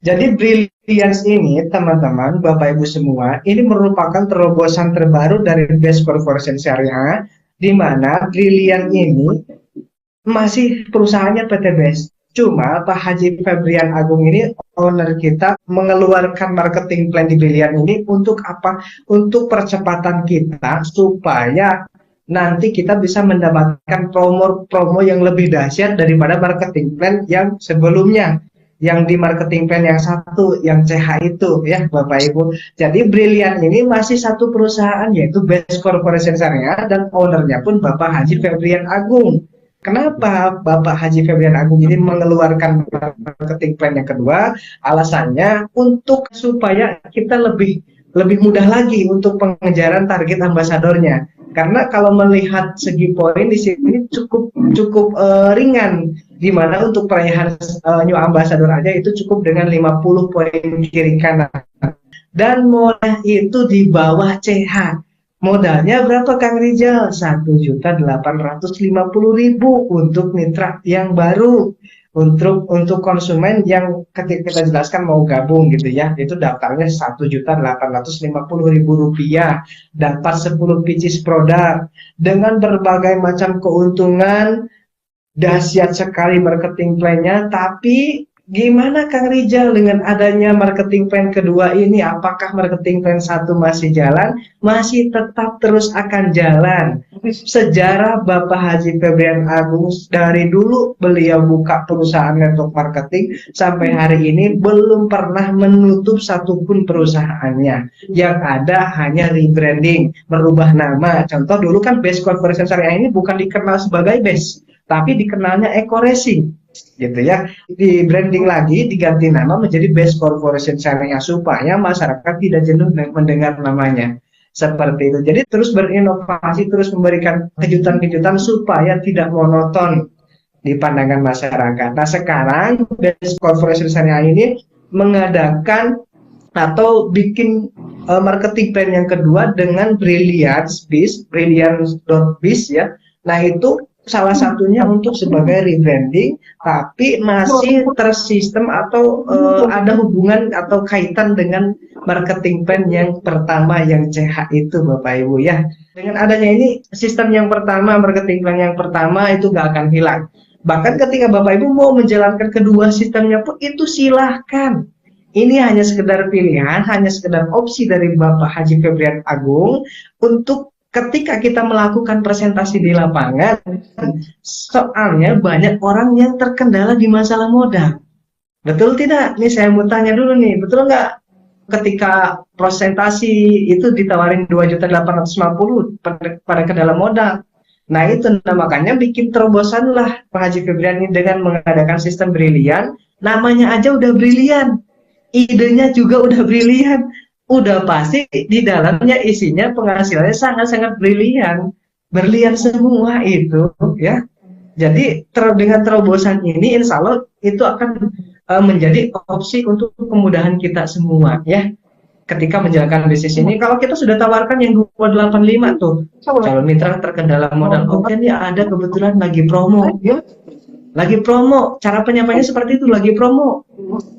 Jadi Brilliance ini, teman-teman, Bapak Ibu semua, ini merupakan terobosan terbaru dari Best Corporation Syariah, di mana Brilliant ini masih perusahaannya PT Best. Cuma Pak Haji Febrian Agung ini, owner kita, mengeluarkan marketing plan di Brilliant ini untuk apa? Untuk percepatan kita supaya nanti kita bisa mendapatkan promo-promo yang lebih dahsyat daripada marketing plan yang sebelumnya, yang di marketing plan yang satu, yang CH itu ya Bapak Ibu. Jadi Brilliant ini masih satu perusahaan, yaitu Best Corporation Syariah, dan ownernya pun Bapak Haji Febrian Agung. Kenapa Bapak Haji Febrian Agung ini mengeluarkan marketing plan yang kedua? Alasannya untuk supaya kita lebih mudah lagi untuk pengejaran target ambasadornya. Karena kalau melihat segi poin di sini cukup cukup ringan, di mana untuk perayaan New Ambassador aja itu cukup dengan 50 poin kiri kanan. Dan modal itu di bawah CH. Modalnya berapa Kang Rijal? 1.850.000 untuk mitra yang baru. Untuk konsumen yang ketika kita jelaskan mau gabung gitu ya, itu daftarnya 1.850.000 rupiah, dapat 10 pieces produk dengan berbagai macam keuntungan. Dahsyat sekali marketing plan-nya. Tapi gimana Kang Rijal dengan adanya marketing plan kedua ini? Apakah marketing plan satu masih jalan? Masih tetap terus akan jalan. Sejarah Bapak Haji Febrian Agung dari dulu beliau buka perusahaan network marketing sampai hari ini belum pernah menutup satupun perusahaannya. Yang ada hanya rebranding, merubah nama. Contoh dulu kan Best Corporation Syariah ini bukan dikenal sebagai Best, tapi dikenalnya Eco Racing gitu ya, di branding lagi, diganti nama menjadi Best Corporation Syariah supaya masyarakat tidak jenuh mendengar namanya seperti itu. Jadi terus berinovasi, terus memberikan kejutan-kejutan supaya tidak monoton di pandangan masyarakat. Nah sekarang Best Corporation Syariah ini mengadakan atau bikin marketing plan yang kedua dengan Brilliance.biz ya. Nah itu salah satunya untuk sebagai rebranding, tapi masih tersistem atau ada hubungan atau kaitan dengan marketing plan yang pertama yang CH itu Bapak Ibu ya. Dengan adanya ini sistem yang pertama, marketing plan yang pertama itu nggak akan hilang. Bahkan ketika Bapak Ibu mau menjalankan kedua sistemnya pun itu silahkan. Ini hanya sekedar pilihan, hanya sekedar opsi dari Bapak Haji Febrian Agung untuk ketika kita melakukan presentasi di lapangan. Soalnya banyak orang yang terkendala di masalah modal. Betul tidak? Nih saya mau tanya dulu nih, betul nggak ketika presentasi itu ditawarin 2.850.000 pada kendala modal? Nah itu, nah, makanya bikin terobosan lah Pak Haji Febrian ini dengan mengadakan sistem brilian. Namanya aja udah brilian, idenya juga udah brilian, udah pasti di dalamnya isinya penghasilannya sangat-sangat brilian, berlian semua itu ya. Jadi dengan terobosan ini insya Allah itu akan menjadi opsi untuk kemudahan kita semua ya. Ketika menjalankan bisnis ini, kalau kita sudah tawarkan yang 285 tuh, calon mitra terkendala modal, oke nih ada kebetulan lagi promo ya. Lagi promo, cara penyampaiannya seperti itu, lagi promo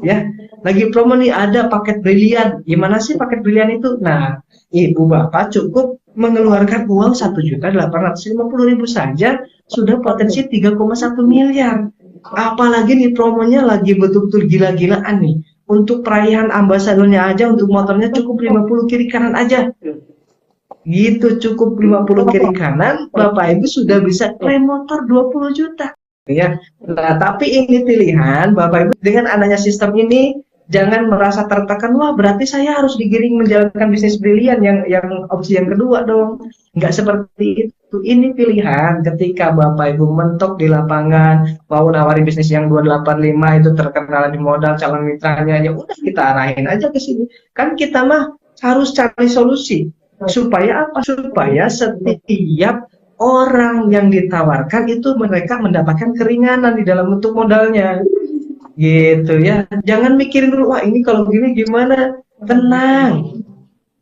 ya. Lagi promo nih, ada paket brilian. Gimana sih paket brilian itu? Nah, Ibu Bapak cukup mengeluarkan uang 1.850.000 saja sudah potensi 3,1 miliar. Apalagi nih promonya lagi betul-betul gila-gilaan nih. Untuk perayaan ambasadornya aja, untuk motornya cukup 50 kiri kanan aja. Gitu, cukup 50 kiri kanan, Bapak Ibu sudah bisa klaim motor 20 juta. Ya. Nah, tapi ini pilihan Bapak Ibu, dengan adanya sistem ini jangan merasa tertekan, wah berarti saya harus digiring menjalankan bisnis brilian yang opsi yang kedua dong. Nggak seperti itu. Ini pilihan ketika Bapak Ibu mentok di lapangan, mau nawarin bisnis yang 285 itu terkenal di modal calon mitranya, ya udah kita arahin aja ke sini. Kan kita mah harus cari solusi. Supaya apa? Supaya setiap orang yang ditawarkan itu mereka mendapatkan keringanan di dalam bentuk modalnya. Gitu ya. Jangan mikirin dulu, wah ini kalau gini gimana? Tenang.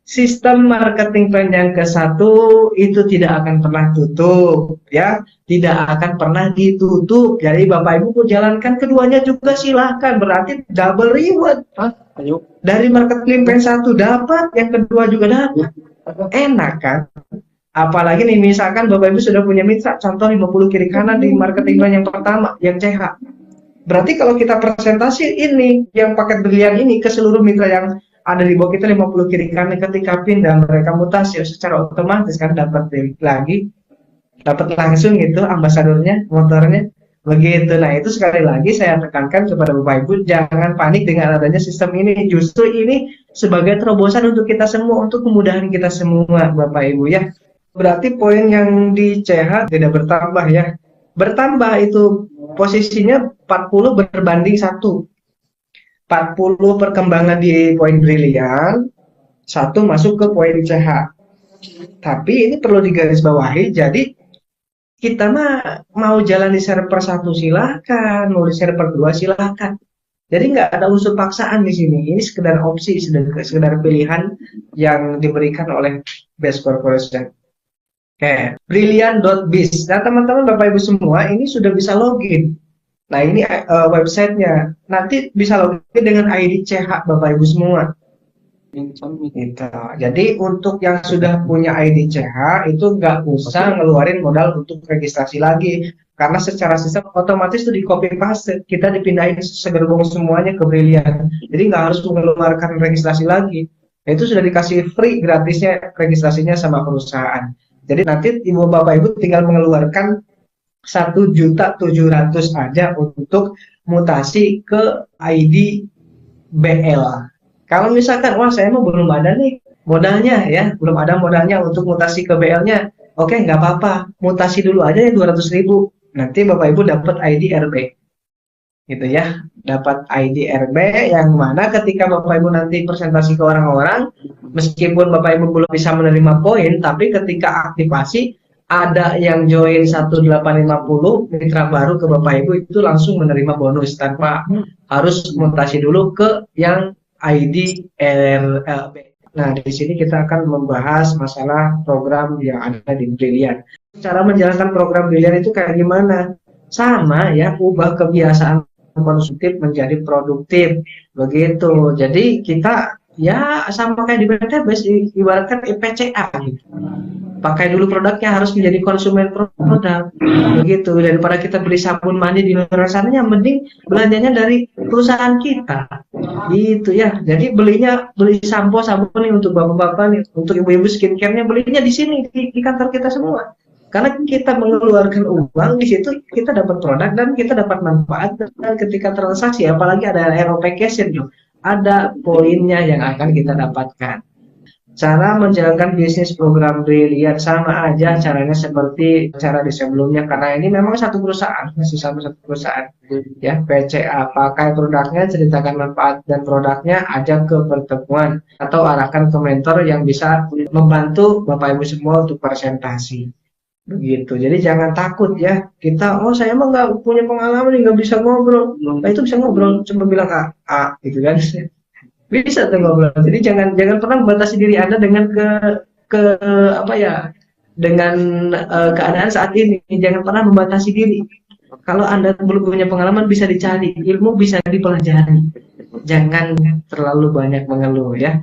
sistem marketing plan yang ke satu itu tidak akan pernah tutup, ya, tidak akan pernah ditutup. Jadi Bapak Ibu mau jalankan keduanya juga silahkan, berarti double reward. Ayo. Dari marketing plan satu dapat, yang kedua juga dapat. Enak kan? Apalagi nih misalkan Bapak Ibu sudah punya mitra, contoh 50 kiri kanan di marketing plan yang pertama, yang CH. Berarti kalau kita presentasi ini, yang paket brilian ini ke seluruh mitra yang ada di bawah kita 50 kiri kanan, ketika pindah mereka mutasi secara otomatis kan dapat lagi, dapat langsung gitu ambasadornya, motornya begitu. Nah itu sekali lagi saya tekankan kepada Bapak Ibu, jangan panik dengan adanya sistem ini, justru ini sebagai terobosan untuk kita semua, untuk kemudahan kita semua Bapak Ibu ya. Berarti poin yang di CH tidak bertambah ya, bertambah itu posisinya 40 berbanding 1. 40 perkembangan di poin brilian, 1 masuk ke poin CH. Tapi ini perlu digarisbawahi, jadi kita mah mau jalan di server 1 silahkan, mau di server 2 silahkan. Jadi nggak ada unsur paksaan di sini. Ini sekedar opsi, sekedar pilihan yang diberikan oleh Best Corporation. Oke, brilliant.biz. Nah teman-teman Bapak Ibu semua ini sudah bisa login. Nah ini websitenya, nanti bisa login dengan ID CH Bapak Ibu semua. Gitu. Jadi untuk yang sudah punya ID CH itu nggak usah ngeluarin modal untuk registrasi lagi, karena secara sistem otomatis itu di copy paste, kita dipindahin segerbong semuanya ke Brilliant. Jadi nggak harus mengeluarkan registrasi lagi. Itu sudah dikasih free gratisnya registrasinya sama perusahaan. Jadi nanti Ibu Bapak Ibu tinggal mengeluarkan 1.700.000 aja untuk mutasi ke ID BL. Kalau misalkan, wah saya mau belum ada nih modalnya ya, belum ada modalnya untuk mutasi ke BL-nya, oke nggak apa-apa, mutasi dulu aja ya 200.000. Nanti Bapak Ibu dapat ID RB, gitu ya, dapat ID RB yang mana ketika Bapak Ibu nanti presentasi ke orang-orang, meskipun Bapak Ibu belum bisa menerima poin, tapi ketika aktivasi ada yang join 1850 mitra baru ke Bapak Ibu itu langsung menerima bonus tanpa harus mutasi dulu ke yang ID RLB. Nah, di sini kita akan membahas masalah program yang ada di Brilliant. Cara menjalankan program Brilliant itu kayak gimana? Sama ya, ubah kebiasaan konsumtif menjadi produktif. Begitu. Jadi kita ya sama kayak di BTBS, ibaratkan PCA gitu. Pakai dulu produknya, harus menjadi konsumen produk begitu. Daripada kita beli sabun mandi di luar sana, yang mending belanjanya dari perusahaan kita gitu ya. Jadi beli sampo sabun nih untuk bapak-bapak nih, untuk ibu-ibu skincare-nya belinya di sini di kantor kita semua, karena kita mengeluarkan uang di situ, kita dapat produk dan kita dapat manfaat. Dan ketika transaksi apalagi ada ROPcation, ada poinnya yang akan kita dapatkan. Cara menjalankan bisnis program Brilliant sama aja caranya seperti cara di sebelumnya, karena ini memang satu perusahaan, masih sama satu perusahaan ya. PCA, pakai produknya, ceritakan manfaat dan produknya, ajak ke pertemuan atau arahkan ke mentor yang bisa membantu Bapak Ibu semua untuk presentasi begitu. Jadi jangan takut ya, kita oh saya emang nggak punya pengalaman, nggak bisa ngobrol. Nah itu bisa ngobrol, cuma bilang A gitu kan. Bisa tuh ngobrol. Jadi jangan pernah membatasi diri Anda dengan apa ya, dengan keadaan saat ini. Jangan pernah membatasi diri. Kalau Anda belum punya pengalaman, bisa dicari, ilmu bisa dipelajari. Jangan terlalu banyak mengeluh ya.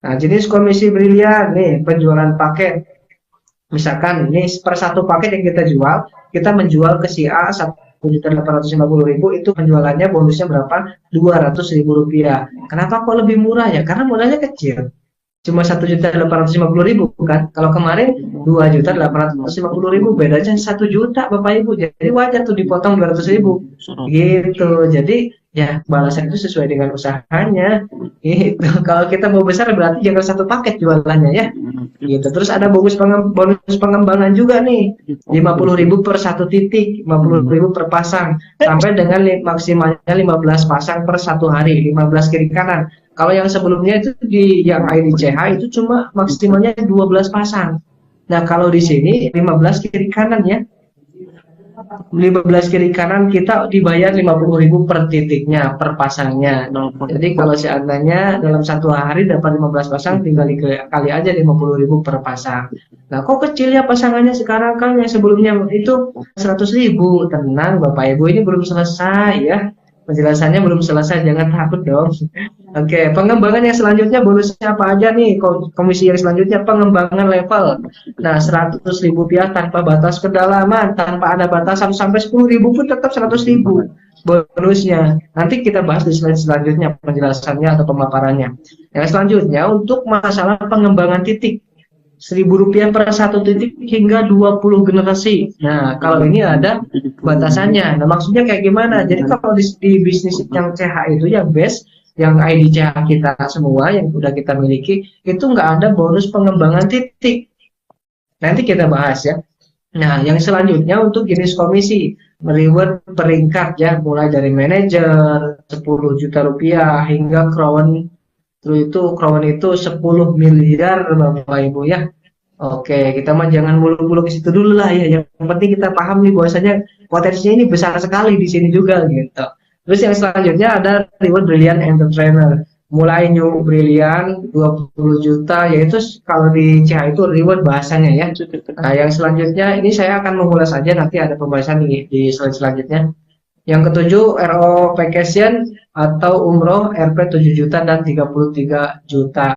Nah, jenis komisi Brilliant nih, penjualan paket. Misalkan ini per satu paket yang kita jual, kita menjual ke si A 1.850.000, itu penjualannya bonusnya berapa? 200.000 rupiah. Kenapa kok lebih murah ya? Karena modalnya kecil, cuma 1.850.000 kan. Kalau kemarin 2.850.000, bedanya 1 juta Bapak Ibu. Jadi wajar tuh dipotong 200.000 gitu. Jadi ya balasan itu sesuai dengan usahanya gitu. Kalau kita mau besar berarti jangan satu paket jualannya ya gitu. Terus ada bonus pengembangan juga nih, 50.000 per satu titik, 50.000 per pasang, sampai dengan maksimalnya 15 pasang per satu hari, 15 kiri kanan. Kalau yang sebelumnya itu di yang ID CH itu cuma maksimalnya 12 pasang. Nah kalau di sini 15 kiri kanan ya. 15 kiri kanan kita dibayar 50.000 per titiknya, per pasangnya. Jadi kalau seandainya dalam satu hari dapat 15 pasang, tinggal dikali aja 50.000 per pasang. Nah, kok kecil ya pasangannya sekarang, kan yang sebelumnya itu 100.000. Tenang Bapak Ibu, ini belum selesai ya. Penjelasannya belum selesai, jangan takut dong. Oke, pengembangan yang selanjutnya bonusnya apa aja nih? Komisi yang selanjutnya pengembangan level. Nah, 100.000 rupiah tanpa batas kedalaman, tanpa ada batasan, sampai 10.000 pun tetap 100.000 bonusnya. Nanti kita bahas di slide selanjutnya penjelasannya atau pemaparannya. Yang selanjutnya untuk masalah pengembangan titik. 1.000 rupiah per satu titik hingga 20 generasi. Nah, kalau ini ada batasannya. Nah, maksudnya kayak gimana? Jadi kalau di bisnis yang CH itu yang base, yang ID CH kita semua yang udah kita miliki, itu nggak ada bonus pengembangan titik. Nanti kita bahas ya. Nah, yang selanjutnya untuk jenis komisi, reward peringkat ya, mulai dari manajer 10 juta rupiah hingga crown. Terus itu crown itu 10 miliar Bapak Ibu ya. Oke, kita mah jangan mulu-mulu ke situ dulu lah ya. Yang penting kita paham nih bahwasanya potensinya ini besar sekali di sini juga gitu. Terus yang selanjutnya ada reward brilliant entrepreneur. Mulai new brilliant 20 juta, yaitu kalau di CH itu reward bahasanya ya. Nah, yang selanjutnya ini saya akan mengulas aja, nanti ada pembahasan di slide selanjutnya. Yang ketujuh, RO vacation atau umroh RP 7 juta dan 33 juta.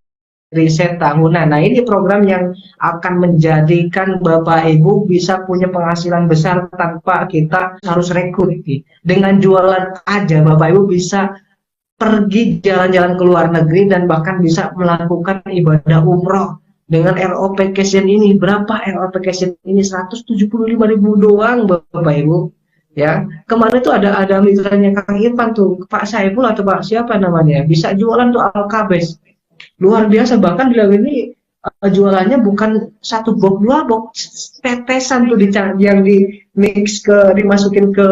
Riset tahunan. Nah, ini program yang akan menjadikan Bapak Ibu bisa punya penghasilan besar tanpa kita harus rekrut. Dengan jualan aja Bapak Ibu bisa pergi jalan-jalan ke luar negeri dan bahkan bisa melakukan ibadah umroh dengan RO vacation ini. Berapa RO vacation ini? 175.000 doang Bapak Ibu. Ya, kemarin tuh ada mitranya Kang Irfan tuh, Pak Saiful atau Pak siapa namanya, bisa jualan tuh Alkabes. Luar biasa, bahkan bilang ini jualannya bukan satu box, dua box, tetesan tuh yang di mix dimasukin ke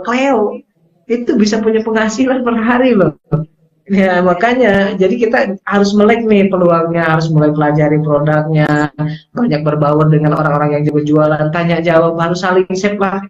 Cleo, itu bisa punya penghasilan per hari loh. Ya makanya jadi kita harus melek nih peluangnya, harus mulai pelajari produknya, banyak berbaur dengan orang-orang yang juga jualan, tanya jawab, harus saling share lah,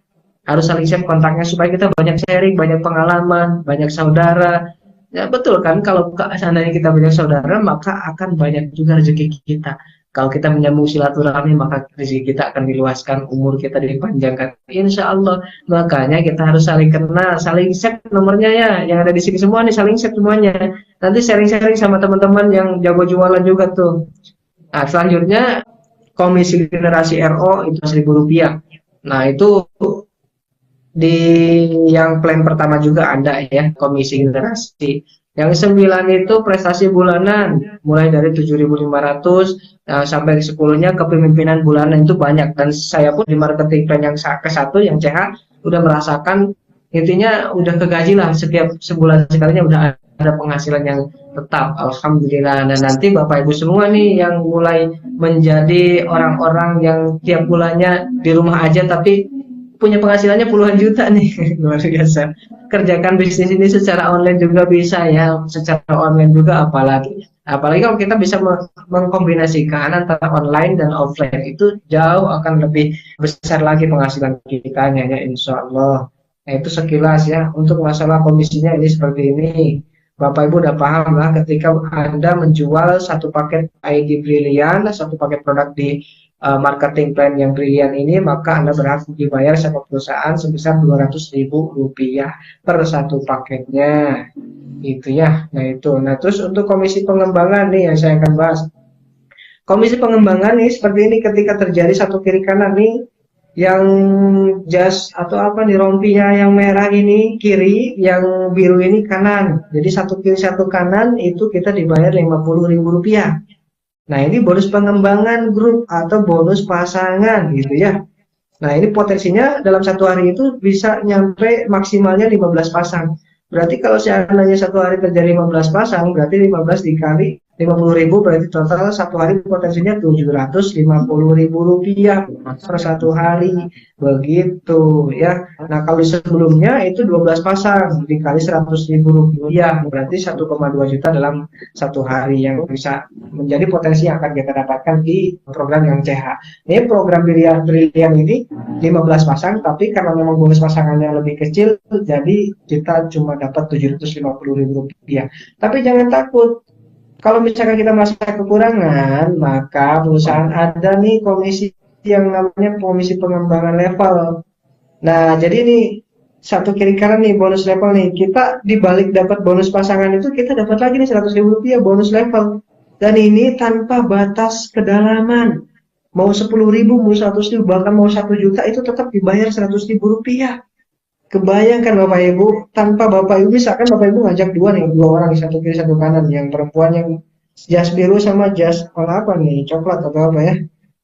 harus saling share kontaknya supaya kita banyak sharing, banyak pengalaman, banyak saudara. Ya betul kan, kalau seandainya kita banyak saudara maka akan banyak juga rezeki kita. Kalau kita menyambung silaturahmi maka rezeki kita akan diluaskan, umur kita dipanjangkan insya Allah. Makanya kita harus saling kenal, saling share nomornya ya, yang ada di sini semua nih saling share semuanya. Nanti sharing-sharing sama teman-teman yang jago jualan juga tuh. Nah selanjutnya komisi generasi RO itu 1.000 rupiah. Nah itu di yang plan pertama juga ada ya komisi generasi. Yang 9 itu prestasi bulanan mulai dari 7.500 sampai 10-nya kepemimpinan bulanan, itu banyak. Dan saya pun di marketing plan yang ke-1 yang CH udah merasakan, intinya udah kegaji lah, setiap sebulan sekalinya udah ada penghasilan yang tetap, alhamdulillah. Dan nanti Bapak Ibu semua nih yang mulai menjadi orang-orang yang tiap bulannya di rumah aja tapi punya penghasilannya puluhan juta nih, luar biasa. Kerjakan bisnis ini secara online juga bisa ya, secara online juga apalagi kalau kita bisa mengkombinasikan antara online dan offline, itu jauh akan lebih besar lagi penghasilan kita ya insya Allah. Nah itu sekilas ya untuk masalah komisinya ini seperti ini. Bapak Ibu udah paham lah, ketika Anda menjual satu paket ID Brilliant, satu paket produk di marketing plan yang Brilliant ini, maka Anda berhak dibayar sama perusahaan sebesar 200.000 rupiah per satu paketnya. Itu ya. Nah terus untuk komisi pengembangan nih yang saya akan bahas. Komisi pengembangan nih seperti ini, ketika terjadi satu kiri kanan nih, yang jas atau apa nih rompinya yang merah ini kiri, yang biru ini kanan. Jadi satu kiri satu kanan itu kita dibayar 50.000 rupiah. Nah ini bonus pengembangan grup atau bonus pasangan gitu ya. Nah ini potensinya dalam satu hari itu bisa nyampe maksimalnya 15 pasang. Berarti kalau seandainya satu hari terjadi 15 pasang, berarti 15 dikali 50.000 berarti total satu hari potensinya 750.000 rupiah per satu hari, begitu ya. Nah kalau sebelumnya itu 12 pasang dikali 100.000 rupiah berarti 1,2 juta dalam satu hari yang bisa menjadi potensi yang akan kita dapatkan di program yang CH. Ini program Brilian ini 15 pasang, tapi karena memang bonus pasangannya lebih kecil, jadi kita cuma dapat 750.000 rupiah. Tapi jangan takut, kalau misalkan kita merasa kekurangan, maka perusahaan ada nih komisi yang namanya komisi pengembangan level. Nah, jadi nih satu kiri kanan nih bonus level nih. Kita dibalik dapat bonus pasangan itu kita dapat lagi nih 100.000 rupiah bonus level. Dan ini tanpa batas kedalaman. Mau 10.000, mau 100.000, bahkan mau 1 juta itu tetap dibayar 100.000 rupiah. Kebayangkan Bapak Ibu, tanpa Bapak Ibu, misalkan Bapak Ibu ngajak dua orang, satu kiri satu kanan, yang perempuan yang jas biru sama jas warna apa nih, coklat atau apa ya.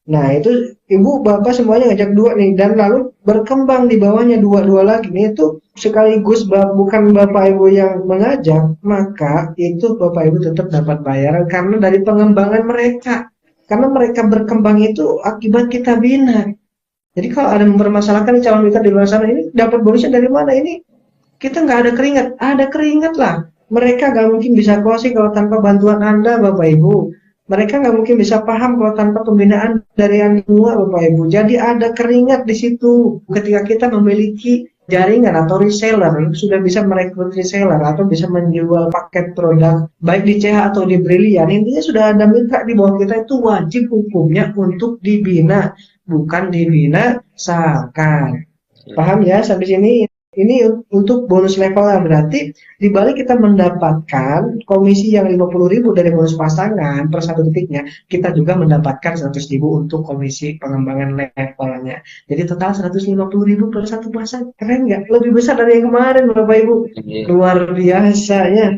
Nah itu Ibu Bapak semuanya ngajak dua nih, dan lalu berkembang di bawahnya dua-dua lagi, nih itu sekaligus bukan Bapak Ibu yang mengajak, maka itu Bapak Ibu tetap dapat bayaran karena dari pengembangan mereka. Karena mereka berkembang itu akibat kita bina. Jadi kalau ada yang mempermasalahkan calon mitra di luar sana ini dapat bonusnya dari mana? Ini kita nggak ada keringat lah. Mereka nggak mungkin bisa closing kalau tanpa bantuan Anda, Bapak Ibu. Mereka nggak mungkin bisa paham kalau tanpa pembinaan dari Anda semua, Bapak Ibu. Jadi ada keringat di situ. Ketika kita memiliki jaringan atau reseller sudah bisa merekrut reseller atau bisa menjual paket produk baik di CH atau di Brilian, intinya sudah ada mitra di bawah kita, itu wajib hukumnya untuk dibina, bukan dibinasakan. Paham ya sampai sini? Ini untuk bonus levelnya, berarti dibalik kita mendapatkan komisi yang 50.000 dari bonus pasangan per satu titiknya, kita juga mendapatkan 100.000 untuk komisi pengembangan levelnya. Jadi total 150.000 per satu pasang. Keren nggak? Lebih besar dari yang kemarin Bapak Ibu. Luar biasa ya.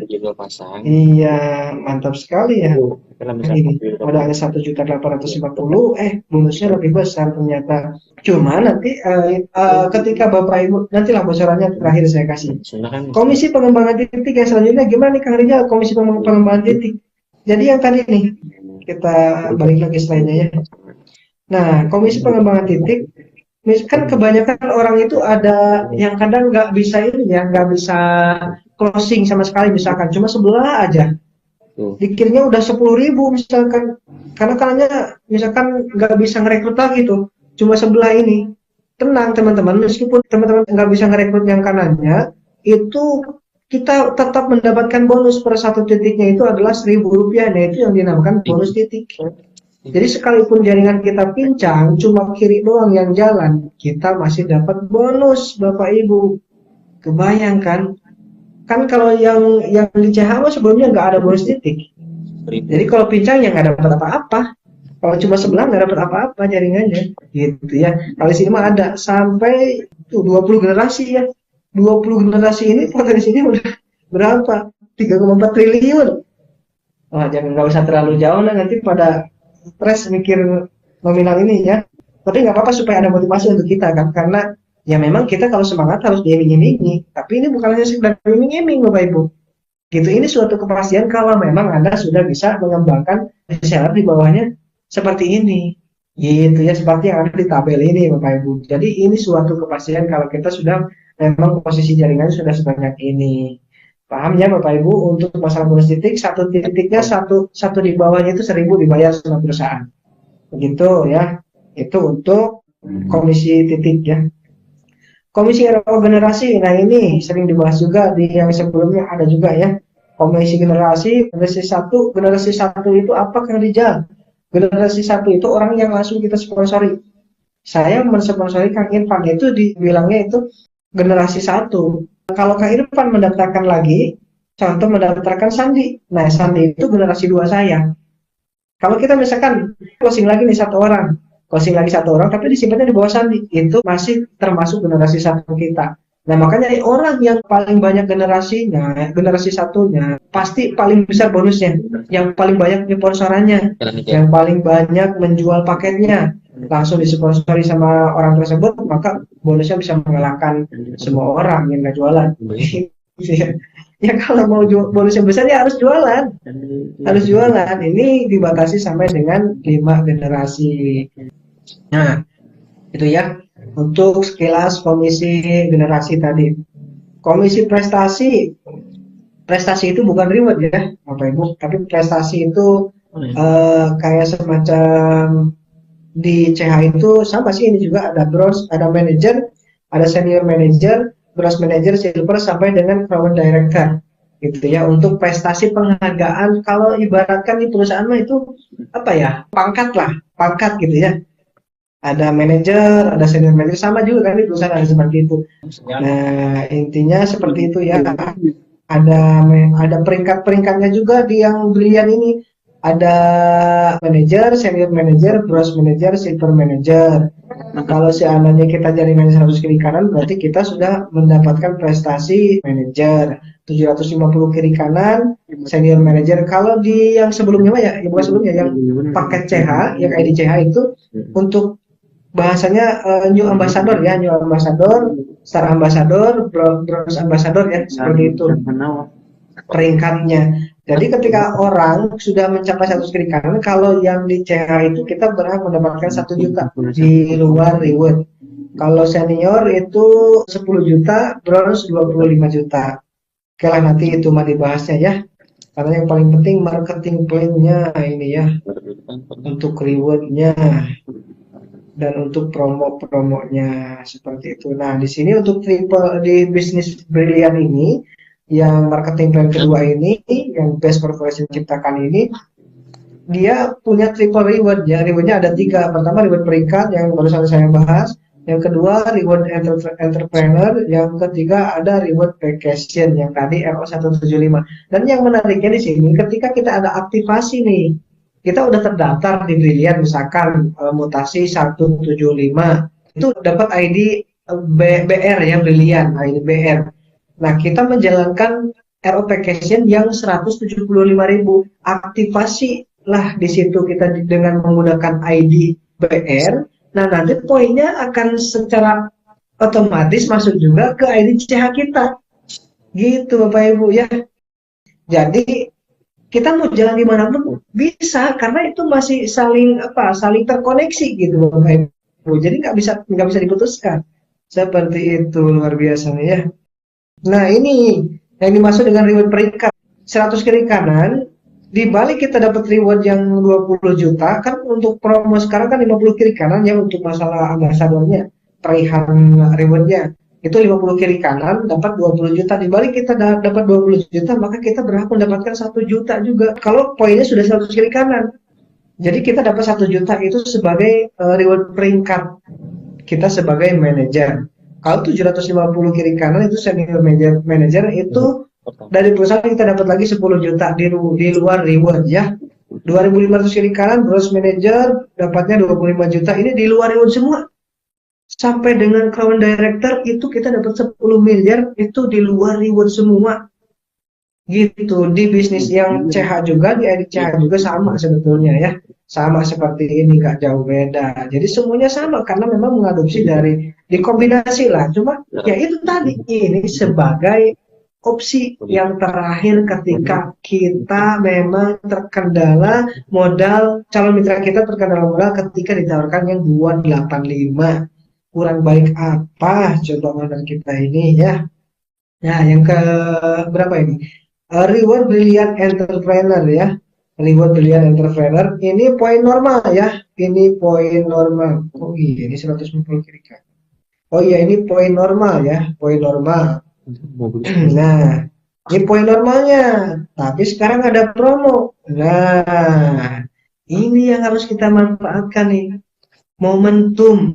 Iya, mantap sekali ya. Ini modalnya 1.850.000, bonusnya lebih besar ternyata. Cuma nanti ketika Bapak Ibu, nantilah bocorannya terakhir saya kasih. Komisi pengembangan titik yang selanjutnya gimana nih Kang Rijal, komisi pengembangan titik. Jadi yang tadi nih, kita balik lagi slide-nya ya. Nah, komisi pengembangan titik, kan kebanyakan orang itu ada yang kadang nggak bisa ini ya, nggak bisa closing sama sekali, misalkan cuma sebelah aja. Dikirnya udah 10.000 misalkan, karena misalkan nggak bisa ngerekrut lagi tuh, cuma sebelah ini. Tenang teman-teman, meskipun teman-teman nggak bisa ngerekrut yang kanannya, itu kita tetap mendapatkan bonus per satu titiknya itu adalah 1.000 rupiah. Nah itu yang dinamakan bonus titik. Jadi sekalipun jaringan kita pincang, cuma kiri doang yang jalan, kita masih dapat bonus Bapak Ibu. Kebayangkan? Kan kalau yang di CH sebelumnya nggak ada bonus titik. Jadi kalau pincang ya nggak dapat apa-apa. Kalau cuma sebelah nggak dapat apa-apa jaringannya, gitu ya. Kalau sini mah ada sampai 20 generasi ya. 20 generasi ini potensinya udah berapa? 3,4 triliun. Wah, nggak usah terlalu jauh lah, nanti pada stres mikir nominal ini ya. Tapi nggak apa-apa supaya ada motivasi untuk kita kan, karena ya memang kita kalau semangat harus diiming-imingi, tapi ini bukan hanya sekedar iming-iming Bapak Ibu. Gitu, ini suatu kepastian kalau memang Anda sudah bisa mengembangkan reseller di bawahnya seperti ini. Gitu ya, seperti yang ada di tabel ini Bapak Ibu. Jadi ini suatu kepastian kalau kita sudah memang posisi jaringannya sudah sebanyak ini. Paham ya Bapak Ibu, untuk masalah bonus titik, satu titiknya satu di bawahnya itu 1.000 dibayar sama perusahaan. Begitu ya. Itu untuk komisi titik ya. Komisi regenerasi, nah ini sering dibahas juga di yang sebelumnya ada juga ya. Komisi generasi satu itu apa Kang Rijal? Generasi satu itu orang yang langsung kita sponsori. Saya mensponsori Kang Irfan, itu dibilangnya itu generasi satu. Kalau Kang Irfan mendaftarkan lagi, contoh mendaftarkan Sandi. Nah Sandi itu generasi dua saya. Kalau kita misalkan closing lagi nih satu orang, tapi disimpannya di bawah Sandi, itu masih termasuk generasi satu kita. Nah makanya orang yang paling banyak generasi satunya pasti paling besar bonusnya, yang paling banyak sponsorannya, yang paling banyak menjual paketnya, langsung disponsori sama orang tersebut, maka bonusnya bisa mengalahkan semua orang yang nggak jualan. Ya kalau mau bonus yang besar ya harus jualan. Ini dibatasi sampai dengan 5 generasi. Nah, itu ya untuk sekilas komisi generasi tadi. Komisi prestasi, prestasi itu bukan reward ya, Bapak Ibu, tapi prestasi itu kayak semacam di CH itu sama sih, ini juga ada bronze, ada manager, ada senior manager, bronze manager, silver sampai dengan crown director gitu ya, untuk prestasi penghargaan. Kalau ibaratkan di perusahaan mah itu apa ya, pangkat gitu ya, ada manajer, ada senior manager, sama juga kan di perusahaan ada seperti itu. Nah, intinya seperti itu ya. Ada peringkat-peringkatnya juga di yang brilian ini. Ada manajer, senior manager, bronze manager, silver manager. Kalau seandainya kita jaringannya 100 kiri kanan, berarti kita sudah mendapatkan prestasi manajer. 750 kiri kanan, senior manager. Kalau di yang sebelumnya ya, bukan sebelumnya, yang paket CH, yang ID CH itu untuk bahasanya new ambassador ya, new ambassador, star ambassador, bronze ambassador ya, seperti itu peringkatnya. Jadi ketika orang sudah mencapai 100 kiri kanan, kalau yang di CH itu kita berhak mendapatkan 1 juta di luar reward. Kalau senior itu 10 juta, bronze 25 juta. Oke lah, nanti itu mah dibahasnya ya. Karena yang paling penting marketing plan-nya ini ya, untuk rewardnya dan untuk promonya seperti itu. Nah, di sini untuk di bisnis brilian ini, yang marketing plan kedua ini, yang best corporation ciptakan ini, dia punya triple reward ya. Rewardnya ada 3. Pertama reward peringkat yang barusan saya bahas, yang kedua reward entrepreneur, yang ketiga ada reward vacation yang tadi RO175. Dan yang menariknya di sini, ketika kita ada aktivasi nih, kita udah terdaftar di Brilian, misalkan mutasi 175, itu dapat ID BR ya, Brilian, ID BR. Nah, kita menjalankan RO vacation yang 175.000, aktivasi lah di situ kita dengan menggunakan ID BR. Nah, nanti poinnya akan secara otomatis masuk juga ke ID CH kita. Gitu Bapak Ibu ya. Jadi kita mau jalan dimanapun bisa, karena itu masih saling terkoneksi gitu Bapak Ibu. Jadi nggak bisa diputuskan. Seperti itu, luar biasa nih ya. Nah, ini yang dimaksud dengan reward peringkat 100 kiri kanan. Di balik kita dapat reward yang 20 juta, kan untuk promo sekarang kan 50 kiri kanan ya, untuk masalah ambasadornya, peraihan rewardnya itu 50 kiri kanan dapat 20 juta. Di balik kita dapat 20 juta, maka kita berhak mendapatkan 1 juta juga kalau poinnya sudah 100 kiri kanan. Jadi kita dapat 1 juta itu sebagai reward peringkat kita sebagai manajer. Kalau 750 kiri kanan itu senior manager itu dari perusahaan kita dapat lagi 10 juta di luar reward ya. 2.500 kiri kanan bronze manager dapatnya 25 juta, ini di luar reward semua. Sampai dengan crown director itu kita dapat 10 miliar, itu di luar reward semua. Gitu. Di bisnis yang CH juga, di edit CH juga sama sebetulnya ya. Sama seperti ini, nggak jauh beda. Jadi semuanya sama karena memang mengadopsi dari dikombinasi lah. Cuma ya itu tadi, ini sebagai opsi yang terakhir ketika kita memang terkendala modal, calon mitra kita terkendala modal ketika ditawarkan yang 285. Kurang baik apa coba modal kita ini ya. Nah, yang ke berapa ini? Reward Brilliant Entrepreneur ya. Reward Brilliant Entrepreneur ini poin normal ya. Ini poin normal. Oh iya, ini 150 kiri kan. Oh iya, ini poin normal ya, poin normal. Nah, ini poin normalnya. Tapi sekarang ada promo. Nah, ini yang harus kita manfaatkan nih. Momentum.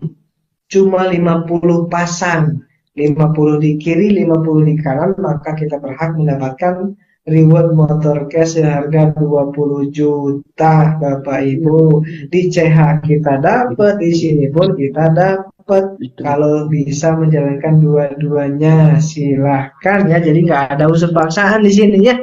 Cuma 50 pasang, 50 di kiri, 50 di kanan, maka kita berhak mendapatkan reward motor cash seharga 20 juta Bapak Ibu. Di CH kita dapat, di sini pun kita dapat. Kalau bisa menjalankan dua-duanya silahkan ya. Jadi nggak ada unsur paksaan di sini ya.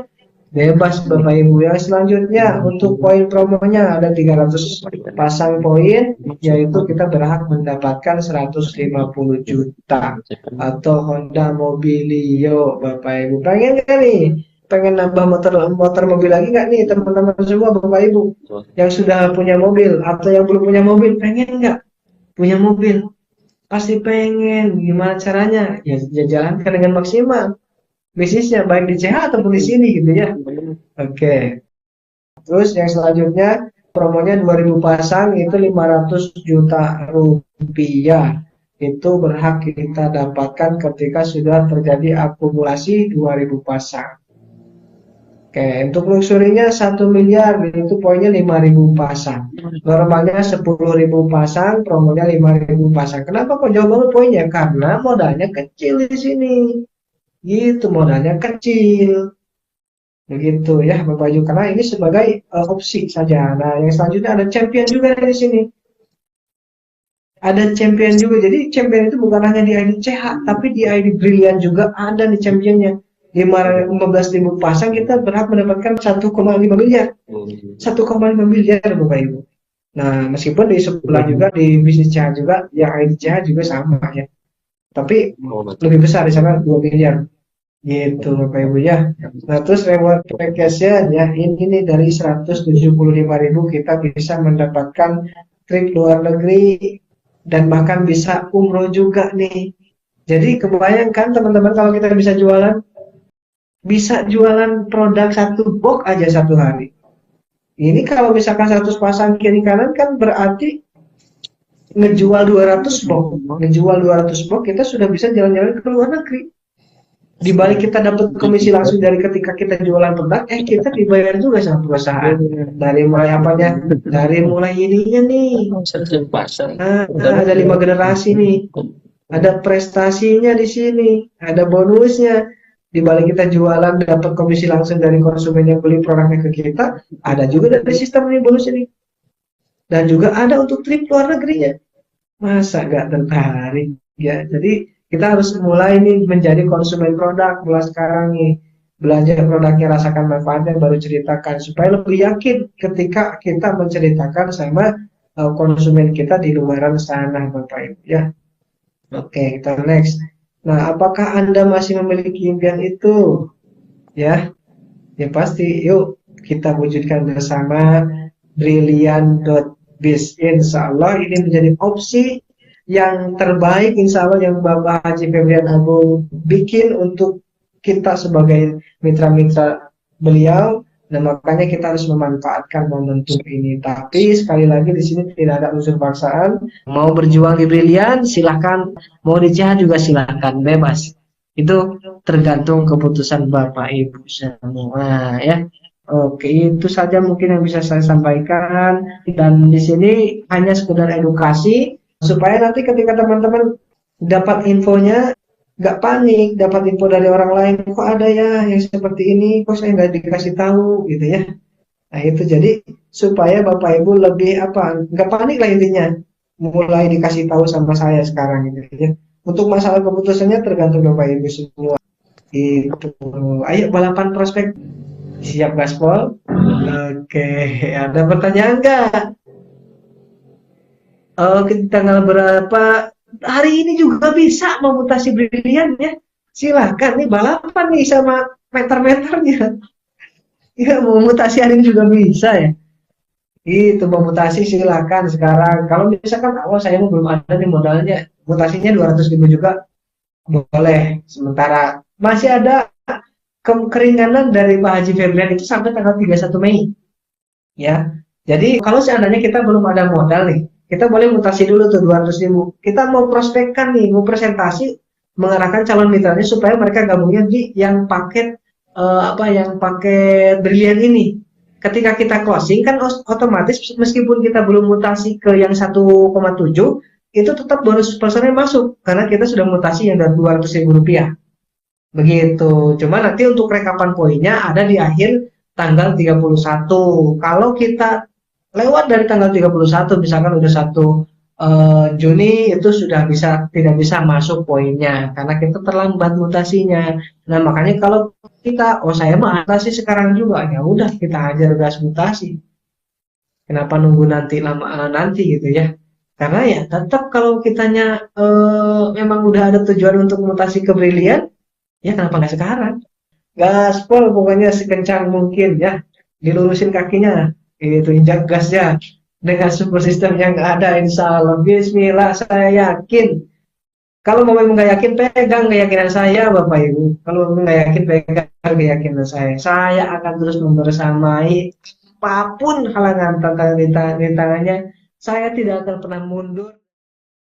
Bebas Bapak Ibu. Yang selanjutnya untuk poin promonya ada 300 pasang poin, yaitu kita berhak mendapatkan 150 juta atau Honda Mobilio Bapak Ibu. Pengen nggak nih? Pengen nambah motor mobil lagi nggak nih teman-teman semua Bapak Ibu yang sudah punya mobil atau yang belum punya mobil, pengen nggak punya mobil? Pasti pengen. Gimana caranya? Ya jalankan dengan maksimal bisnisnya, baik di CH ataupun di sini gitu ya. Oke. Terus yang selanjutnya promonya 2000 pasang itu 500 juta rupiah. Itu berhak kita dapatkan ketika sudah terjadi akumulasi 2000 pasang. Oke, untuk luxurinya 1 miliar itu poinnya 5000 pasang. Normalnya 10.000 pasang, promonya 5000 pasang. Kenapa kok jauh banget poinnya? Karena modalnya kecil di sini. Gitu, modalnya kecil. Begitu ya Bapak Ibu, karena ini sebagai opsi saja. Nah, yang selanjutnya ada champion juga di sini. Ada champion juga. Jadi champion itu bukan hanya di ID CH, tapi di ID Brilliant juga ada di championnya. 15.000 pasang kita berhak mendapatkan 1,5 miliar. 1,5 miliar Bapak Ibu. Nah, meskipun di sebelah juga di bisnis CH juga, yang ID CH juga sama ya. Tapi lebih besar di sana 2 miliar. Gitu Bapak Ibu ya. Nah, terus reward package-nya ya ini nih dari 175.000 kita bisa mendapatkan trip luar negeri dan bahkan bisa umroh juga nih. Jadi kebayangkan teman-teman kalau kita bisa jualan produk satu box aja satu hari. Ini kalau misalkan 100 pasang kiri kanan kan berarti ngejual 200 box. Ngejual 200 box kita sudah bisa jalan-jalan ke luar negeri. Di balik kita dapat komisi langsung dari ketika kita jualan produk, kita dibayar juga sama perusahaan. Dari mulai apanya? Dari mulai ininya nih. Ada 5 generasi nih. Ada prestasinya di sini, ada bonusnya. Di balik kita jualan dapat komisi langsung dari konsumen yang beli produknya ke kita, ada juga dari sistem ini bonus ini. Dan juga ada untuk trip luar negerinya. Masa gak tertarik ya? Jadi kita harus mulai nih menjadi konsumen produk mulai sekarang nih. Belajar produknya, rasakan manfaatnya, baru ceritakan supaya lebih yakin ketika kita menceritakan sama konsumen kita di luaran sana Bapak Ibu ya. Oke, kita next. Nah, apakah Anda masih memiliki impian itu? Ya, ya pasti. Yuk kita wujudkan bersama Brilliant.biz. Insya Allah ini menjadi opsi yang terbaik, insya Allah yang Bapak Haji Febrian Agung bikin untuk kita sebagai mitra-mitra beliau. Dan makanya kita harus memanfaatkan momentum ini. Tapi sekali lagi di sini tidak ada unsur paksaan. Mau berjuang di Brilliant silahkan, mau di CH juga silahkan, bebas. Itu tergantung keputusan Bapak Ibu semua ya. Oke, itu saja mungkin yang bisa saya sampaikan. Dan di sini hanya sekedar edukasi supaya nanti ketika teman-teman dapat infonya nggak panik, dapat info dari orang lain, kok ada ya yang seperti ini, kok saya nggak dikasih tahu gitu ya. Nah itu jadi supaya Bapak Ibu lebih nggak panik lah intinya, mulai dikasih tahu sama saya sekarang gitu ya. Untuk masalah keputusannya tergantung Bapak Ibu semua. Itu, ayo balapan prospek, siap gaspol? Oke, ada pertanyaan nggak? Tanggal berapa? Hari ini juga bisa memutasi Brilliant ya. Silahkan nih balapan nih sama meter-meternya. Ya mau mutasi hari ini juga bisa ya. Itu memutasi silahkan sekarang. Kalau misalkan awal saya belum ada nih modalnya, mutasinya 200.000 juga boleh. Sementara masih ada keringanan dari Pak Haji Febrian itu sampai tanggal 31 Mei. Ya. Jadi kalau seandainya kita belum ada modal nih, kita boleh mutasi dulu tuh 200.000. Kita mau prospekkan nih, mau presentasi, mengarahkan calon mitranya supaya mereka gabungnya di yang paket yang paket Brilliant ini. Ketika kita closing kan otomatis meskipun kita belum mutasi ke yang 1,7 itu tetap bonus personnya masuk karena kita sudah mutasi yang dari 200.000 rupiah. Begitu. Cuma nanti untuk rekapan poinnya ada di akhir tanggal 31. Kalau kita lewat dari tanggal 31 misalkan udah satu Juni itu sudah tidak bisa masuk poinnya karena kita terlambat mutasinya. Nah, makanya kalau kita, oh saya mau mutasi sekarang juga, ya udah kita ajar gas mutasi. Kenapa nunggu nanti lama nanti gitu ya? Karena ya tetap kalau kitanya memang udah ada tujuan untuk mutasi ke brilian, ya kenapa nggak sekarang? Gaspol pokoknya sekencang mungkin ya, dilurusin kakinya, itu injak gasnya dengan super system yang ada, insya Allah. Bismillah, saya yakin. Kalau memang nggak yakin, pegang keyakinan saya, Bapak Ibu. Kalau memang nggak yakin, pegang keyakinan saya. Saya akan terus membersamai apapun halangan tantangan rintangannya. Saya tidak akan pernah mundur.